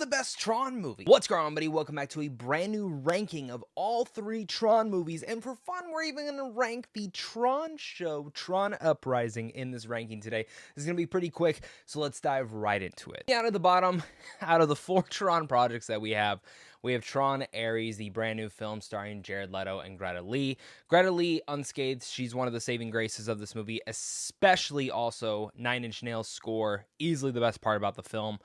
the best Tron movie? What's going on, buddy? Welcome back to a brand new ranking of all three Tron movies. And for fun, we're even going to rank the Tron show, Tron Uprising, in this ranking today. This is going to be pretty quick, so let's dive right into it. Out of the bottom, out of the four Tron projects that we have Tron Ares, the brand new film starring Jared Leto and Greta Lee. Greta Lee, unscathed, she's one of the saving graces of this movie, especially also Nine Inch Nails score, easily the best part about the film.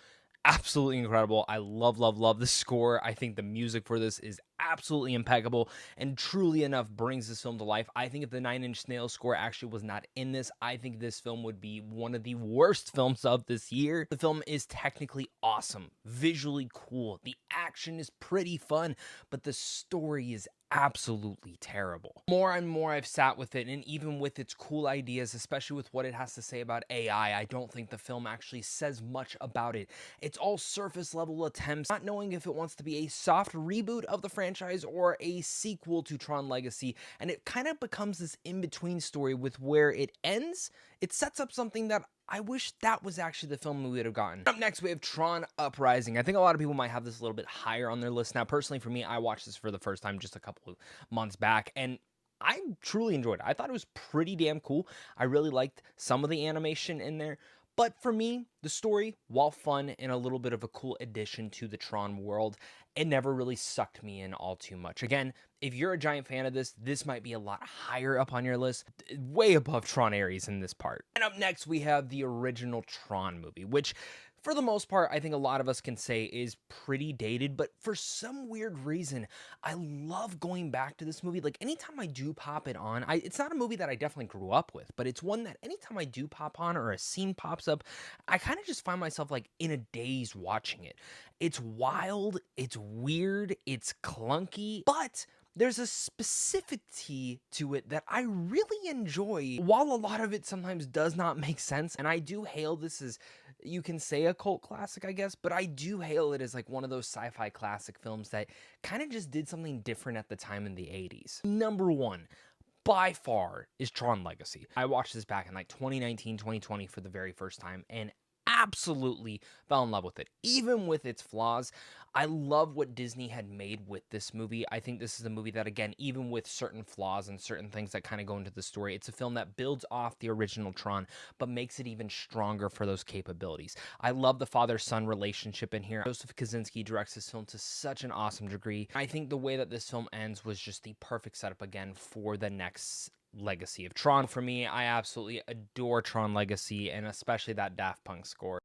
Absolutely incredible. I love the score. I think the music for this is absolutely impeccable and truly enough brings this film to life. I think if the Nine Inch Nails score actually was not in this, I think this film would be one of the worst films of this year. The film is technically awesome, visually cool. The action is pretty fun, but the story is absolutely terrible. More and more I've sat with it, and even with its cool ideas, especially with what it has to say about AI, I don't think the film actually says much about it. It's all surface level attempts, not knowing if it wants to be a soft reboot of the franchise or a sequel to Tron Legacy, and it kind of becomes this in-between story with where it ends. It sets up something that I wish that was actually the film we would have gotten. Up next, we have Tron Uprising. I think a lot of people might have this a little bit higher on their list. Now, personally, for me, I watched this for the first time just a couple of months back, and I truly enjoyed it. I thought it was pretty damn cool. I really liked some of the animation in there. But for me, the story, while fun and a little bit of a cool addition to the Tron world, it never really sucked me in all too much. Again, if you're a giant fan of this, this might be a lot higher up on your list, way above Tron Ares in this part. And up next, we have the original Tron movie, which for the most part, I think a lot of us can say is pretty dated, but for some weird reason, I love going back to this movie. Like, anytime I do pop it on, it's not a movie that I definitely grew up with, but it's one that anytime I do pop on or a scene pops up, I kind of just find myself like in a daze watching it. It's wild, it's weird, it's clunky, but there's a specificity to it that I really enjoy, while a lot of it sometimes does not make sense. And I do hail this as, you can say, a cult classic, I guess, but I do hail it as like one of those sci-fi classic films that kind of just did something different at the time in the 80s. Number one, by far, is Tron Legacy. I watched this back in like 2019, 2020 for the very first time, and absolutely fell in love with it. Even with its flaws, I love what Disney had made with this movie. I think this is a movie that, again, even with certain flaws and certain things that kind of go into the story, it's a film that builds off the original Tron, but makes it even stronger for those capabilities. I love the father-son relationship in here. Joseph Kosinski directs this film to such an awesome degree. I think the way that this film ends was just the perfect setup, again, for the next legacy of Tron. For me, I absolutely adore Tron Legacy, and especially that Daft Punk score.